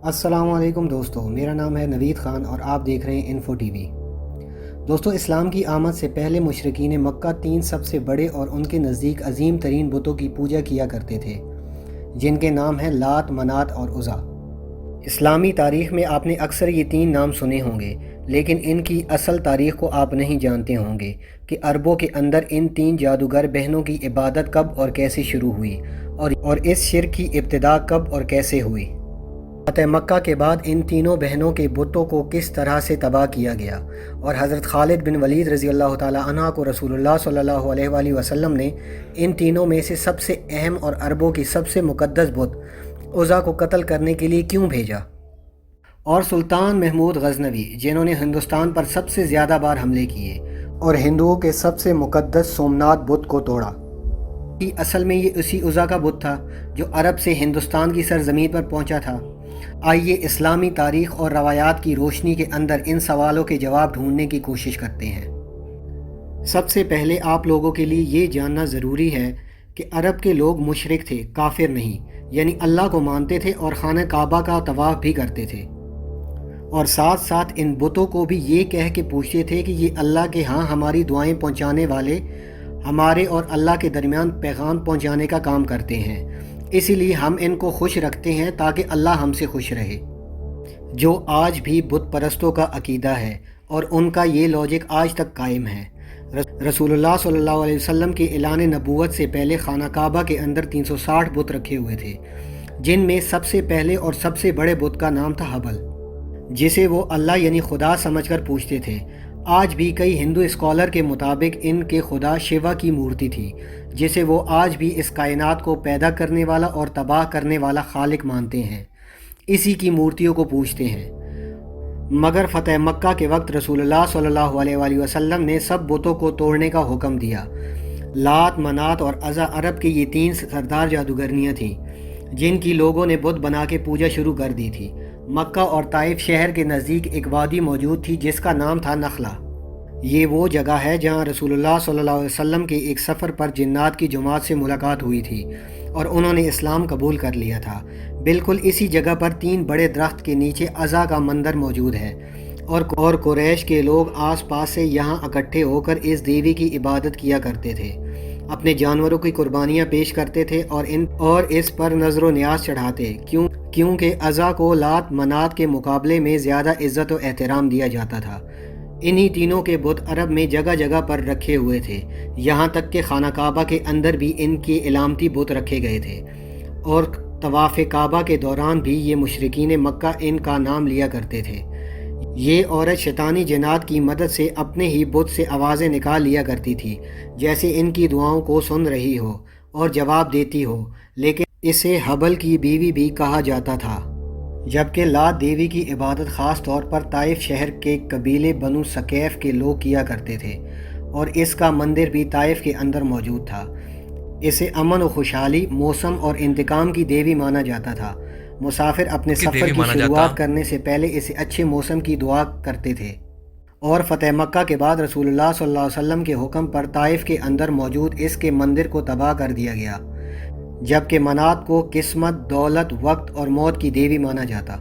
السلام علیکم دوستو، میرا نام ہے نوید خان اور آپ دیکھ رہے ہیں انفو ٹی وی۔ دوستو، اسلام کی آمد سے پہلے مشرکین مکہ 3 سب سے بڑے اور ان کے نزدیک عظیم ترین بتوں کی پوجا کیا کرتے تھے، جن کے نام ہیں لات، منات اور عزا۔ اسلامی تاریخ میں آپ نے اکثر یہ 3 نام سنے ہوں گے، لیکن ان کی اصل تاریخ کو آپ نہیں جانتے ہوں گے کہ عربوں کے اندر ان 3 جادوگر بہنوں کی عبادت کب اور کیسے شروع ہوئی اور اس شرک کی ابتدا کب اور کیسے ہوئی۔ فتح مکہ کے بعد ان تینوں بہنوں کے بتوں کو کس طرح سے تباہ کیا گیا اور حضرت خالد بن ولید رضی اللہ تعالیٰ عنہ کو رسول اللہ صلی اللہ علیہ وآلہ وسلم نے ان تینوں میں سے سب سے اہم اور عربوں کی سب سے مقدس بت عزا کو قتل کرنے کے لیے کیوں بھیجا، اور سلطان محمود غزنوی جنہوں نے ہندوستان پر سب سے زیادہ بار حملے کیے اور ہندوؤں کے سب سے مقدس سومناتھ بت کو توڑا، اصل میں یہ اسی عزا کا بت تھا جو عرب سے ہندوستان کی سرزمین پر پہنچا تھا۔ آئیے اسلامی تاریخ اور روایات کی روشنی کے اندر ان سوالوں کے جواب ڈھونڈنے کی کوشش کرتے ہیں۔ سب سے پہلے آپ لوگوں کے لیے یہ جاننا ضروری ہے کہ عرب کے لوگ مشرک تھے، کافر نہیں، یعنی اللہ کو مانتے تھے اور خانہ کعبہ کا طواف بھی کرتے تھے، اور ساتھ ساتھ ان بتوں کو بھی یہ کہہ کے پوچھتے تھے کہ یہ اللہ کے ہاں ہماری دعائیں پہنچانے والے، ہمارے اور اللہ کے درمیان پیغام پہنچانے کا کام کرتے ہیں، اسی لیے ہم ان کو خوش رکھتے ہیں تاکہ اللہ ہم سے خوش رہے، جو آج بھی بت پرستوں کا عقیدہ ہے اور ان کا یہ لاجک آج تک قائم ہے۔ رسول اللہ صلی اللہ علیہ وسلم کے اعلان نبوت سے پہلے خانہ کعبہ کے اندر 360 بت رکھے ہوئے تھے، جن میں سب سے پہلے اور سب سے بڑے بت کا نام تھا حبل، جسے وہ اللہ یعنی خدا سمجھ کر پوجتے تھے۔ آج بھی کئی ہندو اسکالر کے مطابق ان کے خدا شیوا کی مورتی تھی، جسے وہ آج بھی اس کائنات کو پیدا کرنے والا اور تباہ کرنے والا خالق مانتے ہیں، اسی کی مورتیوں کو پوجتے ہیں۔ مگر فتح مکہ کے وقت رسول اللہ صلی اللہ علیہ وآلہ وسلم نے سب بتوں کو توڑنے کا حکم دیا۔ لات، منات اور عزا عرب کی یہ 3 سردار جادوگرنیاں تھیں جن کی لوگوں نے بت بنا کے پوجا شروع کر دی تھی۔ مکہ اور طائف شہر کے نزدیک ایک وادی موجود تھی جس کا نام تھا نخلا۔ یہ وہ جگہ ہے جہاں رسول اللہ صلی اللہ علیہ وسلم کے ایک سفر پر جنات کی جماعت سے ملاقات ہوئی تھی اور انہوں نے اسلام قبول کر لیا تھا۔ بالکل اسی جگہ پر 3 بڑے درخت کے نیچے عزا کا مندر موجود ہے اور قریش کے لوگ آس پاس سے یہاں اکٹھے ہو کر اس دیوی کی عبادت کیا کرتے تھے، اپنے جانوروں کی قربانیاں پیش کرتے تھے اور اس پر نظر و نیاز چڑھاتے، کیونکہ عزا کو لات، منات کے مقابلے میں زیادہ عزت و احترام دیا جاتا تھا۔ انہی تینوں کے بت عرب میں جگہ جگہ پر رکھے ہوئے تھے، یہاں تک کہ خانہ کعبہ کے اندر بھی ان کے علامتی بت رکھے گئے تھے، اور طواف کعبہ کے دوران بھی یہ مشرکین مکہ ان کا نام لیا کرتے تھے۔ یہ عورت شیطانی جنات کی مدد سے اپنے ہی بت سے آوازیں نکال لیا کرتی تھی، جیسے ان کی دعاؤں کو سن رہی ہو اور جواب دیتی ہو، لیکن اسے حبل کی بیوی بھی کہا جاتا تھا۔ جبکہ لات دیوی کی عبادت خاص طور پر طائف شہر کے قبیلے بنو ثقیف کے لوگ کیا کرتے تھے، اور اس کا مندر بھی طائف کے اندر موجود تھا۔ اسے امن و خوشحالی، موسم اور انتقام کی دیوی مانا جاتا تھا۔ مسافر اپنے سفر کی شروعات کرنے سے پہلے اسے اچھے موسم کی دعا کرتے تھے، اور فتح مکہ کے بعد رسول اللہ صلی اللہ علیہ وسلم کے حکم پر طائف کے اندر موجود اس کے مندر کو تباہ کر دیا گیا، جبکہ منات کو قسمت، دولت، وقت اور موت کی دیوی مانا جاتا۔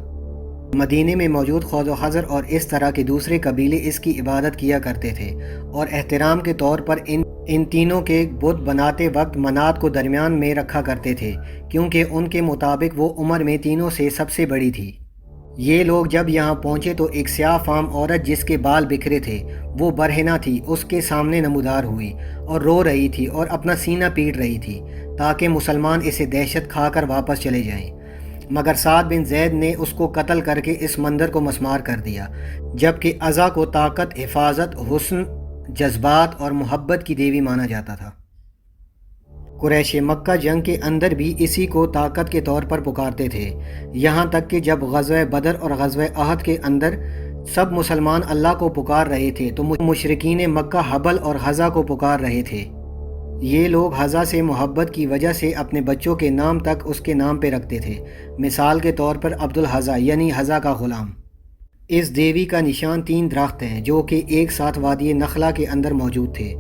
مدینے میں موجود خوز و خزر اور اس طرح کے دوسرے قبیلے اس کی عبادت کیا کرتے تھے، اور احترام کے طور پر ان تینوں کے بت بناتے وقت منات کو درمیان میں رکھا کرتے تھے، کیونکہ ان کے مطابق وہ عمر میں تینوں سے سب سے بڑی تھی۔ یہ لوگ جب یہاں پہنچے تو ایک سیاہ فام عورت جس کے بال بکھرے تھے، وہ برہنہ تھی، اس کے سامنے نمودار ہوئی اور رو رہی تھی اور اپنا سینہ پیٹ رہی تھی تاکہ مسلمان اسے دہشت کھا کر واپس چلے جائیں، مگر سعد بن زید نے اس کو قتل کر کے اس مندر کو مسمار کر دیا۔ جبکہ عزا کو طاقت، حفاظت، حسن، جذبات اور محبت کی دیوی مانا جاتا تھا۔ قریش مکہ جنگ کے اندر بھی اسی کو طاقت کے طور پر پکارتے تھے، یہاں تک کہ جب غزوہ بدر اور غزوہ احد کے اندر سب مسلمان اللہ کو پکار رہے تھے تو مشرکین مکہ حبل اور حزا کو پکار رہے تھے۔ یہ لوگ حزا سے محبت کی وجہ سے اپنے بچوں کے نام تک اس کے نام پہ رکھتے تھے، مثال کے طور پر عبدالحزا یعنی حزا کا غلام۔ اس دیوی کا نشان 3 درخت ہیں جو کہ ایک ساتھ وادی نخلا کے اندر موجود تھے،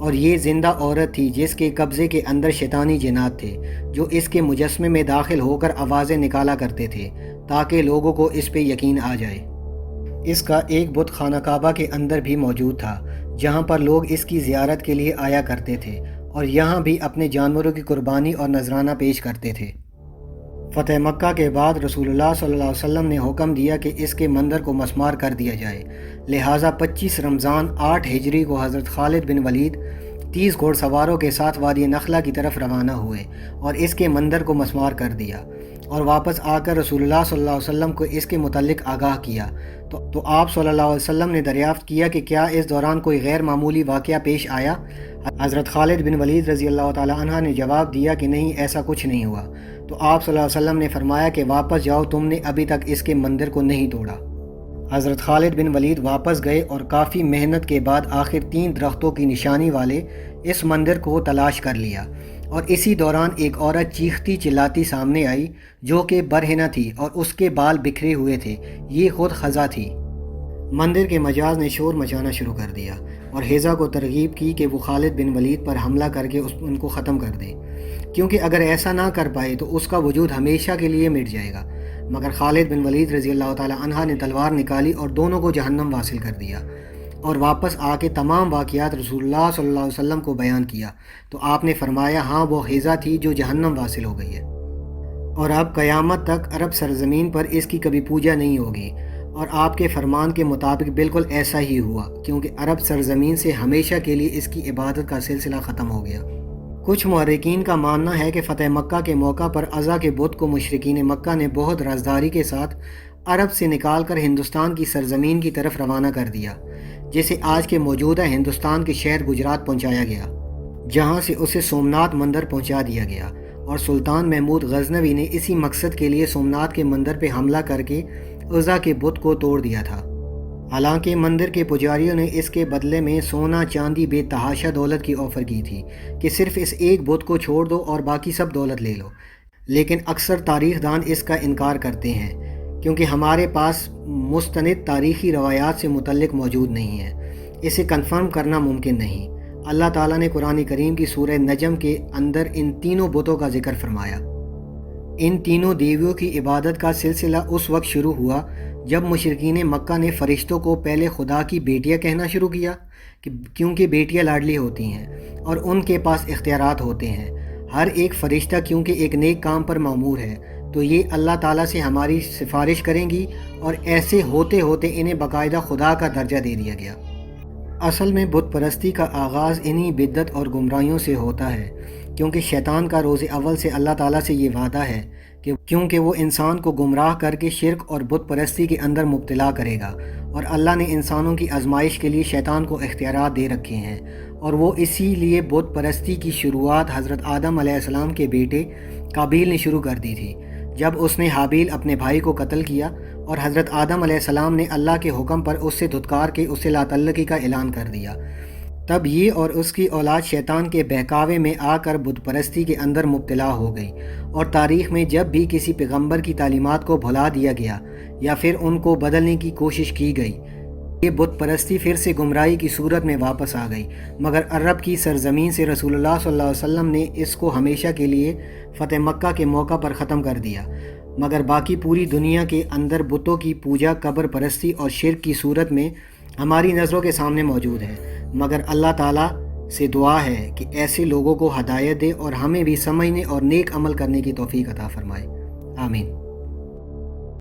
اور یہ زندہ عورت تھی جس کے قبضے کے اندر شیطانی جنات تھے جو اس کے مجسمے میں داخل ہو کر آوازیں نکالا کرتے تھے تاکہ لوگوں کو اس پہ یقین آ جائے۔ اس کا ایک بت خانہ کعبہ کے اندر بھی موجود تھا جہاں پر لوگ اس کی زیارت کے لیے آیا کرتے تھے اور یہاں بھی اپنے جانوروں کی قربانی اور نذرانہ پیش کرتے تھے۔ فتح مکہ کے بعد رسول اللہ صلی اللہ علیہ وسلم نے حکم دیا کہ اس کے مندر کو مسمار کر دیا جائے، لہٰذا 25 رمضان 8 ہجری کو حضرت خالد بن ولید 30 گھوڑ سواروں کے ساتھ وادی نخلا کی طرف روانہ ہوئے اور اس کے مندر کو مسمار کر دیا، اور واپس آ کر رسول اللہ صلی اللہ علیہ وسلم کو اس کے متعلق آگاہ کیا تو آپ صلی اللہ علیہ وسلم نے دریافت کیا کہ کیا اس دوران کوئی غیر معمولی واقعہ پیش آیا؟ حضرت خالد بن ولید رضی اللہ تعالی عنہ نے جواب دیا کہ نہیں، ایسا کچھ نہیں ہوا۔ تو آپ صلی اللہ علیہ وسلم نے فرمایا کہ واپس جاؤ، تم نے ابھی تک اس کے مندر کو نہیں توڑا۔ حضرت خالد بن ولید واپس گئے اور کافی محنت کے بعد آخر 3 درختوں کی نشانی والے اس مندر کو تلاش کر لیا، اور اسی دوران ایک عورت چیختی چلاتی سامنے آئی جو کہ برہنہ تھی اور اس کے بال بکھرے ہوئے تھے، یہ خود خزا تھی۔ مندر کے مجاز نے شور مچانا شروع کر دیا اور حذا کو ترغیب کی کہ وہ خالد بن ولید پر حملہ کر کے ان کو ختم کر دے، کیونکہ اگر ایسا نہ کر پائے تو اس کا وجود ہمیشہ کے لیے مٹ جائے گا۔ مگر خالد بن ولید رضی اللہ تعالی عنہ نے تلوار نکالی اور دونوں کو جہنم واصل کر دیا، اور واپس آ کے تمام واقعات رسول اللہ صلی اللہ علیہ وسلم کو بیان کیا تو آپ نے فرمایا ہاں، وہ حذا تھی جو جہنم واصل ہو گئی ہے، اور اب قیامت تک عرب سرزمین پر اس کی کبھی پوجا نہیں ہوگی۔ اور آپ کے فرمان کے مطابق بالکل ایسا ہی ہوا، کیونکہ عرب سرزمین سے ہمیشہ کے لیے اس کی عبادت کا سلسلہ ختم ہو گیا۔ کچھ محرکین کا ماننا ہے کہ فتح مکہ کے موقع پر عزا کے بت کو مشرکین مکہ نے بہت رازداری کے ساتھ عرب سے نکال کر ہندوستان کی سرزمین کی طرف روانہ کر دیا، جسے آج کے موجودہ ہندوستان کے شہر گجرات پہنچایا گیا، جہاں سے اسے سومناتھ مندر پہنچا دیا گیا، اور سلطان محمود غزنوی نے اسی مقصد کے لیے سومناتھ کے مندر پہ حملہ کر کے عزا کے بت کو توڑ دیا تھا۔ حالانکہ مندر کے پجاریوں نے اس کے بدلے میں سونا چاندی بے تحاشا دولت کی آفر کی تھی کہ صرف اس ایک بت کو چھوڑ دو اور باقی سب دولت لے لو، لیکن اکثر تاریخ دان اس کا انکار کرتے ہیں کیونکہ ہمارے پاس مستند تاریخی روایات سے متعلق موجود نہیں ہے، اسے کنفرم کرنا ممکن نہیں۔ اللہ تعالیٰ نے قرآن کریم کی سورہ نجم کے اندر ان تینوں بتوں کا ذکر فرمایا۔ ان تینوں دیویوں کی عبادت کا سلسلہ اس وقت شروع ہوا جب مشرکین مکہ نے فرشتوں کو پہلے خدا کی بیٹیاں کہنا شروع کیا، کیونکہ بیٹیاں لاڈلی ہوتی ہیں اور ان کے پاس اختیارات ہوتے ہیں۔ ہر ایک فرشتہ کیونکہ ایک نیک کام پر مامور ہے تو یہ اللہ تعالیٰ سے ہماری سفارش کریں گی، اور ایسے ہوتے ہوتے انہیں باقاعدہ خدا کا درجہ دے دیا گیا۔ اصل میں بت پرستی کا آغاز انہی بدعت اور گمراہیوں سے ہوتا ہے، کیونکہ شیطان کا روز اول سے اللہ تعالیٰ سے یہ وعدہ ہے کہ کیونکہ وہ انسان کو گمراہ کر کے شرک اور بت پرستی کے اندر مبتلا کرے گا، اور اللہ نے انسانوں کی آزمائش کے لیے شیطان کو اختیارات دے رکھے ہیں، اور وہ اسی لیے بت پرستی کی شروعات حضرت آدم علیہ السلام کے بیٹے قابیل نے شروع کر دی تھی، جب اس نے حابیل اپنے بھائی کو قتل کیا، اور حضرت آدم علیہ السلام نے اللہ کے حکم پر اس سے دھتکار کے اسے لا تعلقی کا اعلان کر دیا۔ تب یہ اور اس کی اولاد شیطان کے بہکاوے میں آ کر بت پرستی کے اندر مبتلا ہو گئی، اور تاریخ میں جب بھی کسی پیغمبر کی تعلیمات کو بھلا دیا گیا یا پھر ان کو بدلنے کی کوشش کی گئی، یہ بت پرستی پھر سے گمراہی کی صورت میں واپس آ گئی۔ مگر عرب کی سرزمین سے رسول اللہ صلی اللہ علیہ وسلم نے اس کو ہمیشہ کے لیے فتح مکہ کے موقع پر ختم کر دیا، مگر باقی پوری دنیا کے اندر بتوں کی پوجا، قبر پرستی اور شرک کی صورت میں ہماری نظروں کے سامنے موجود ہے۔ مگر اللہ تعالیٰ سے دعا ہے کہ ایسے لوگوں کو ہدایت دے اور ہمیں بھی سمجھنے اور نیک عمل کرنے کی توفیق عطا فرمائے۔ آمین۔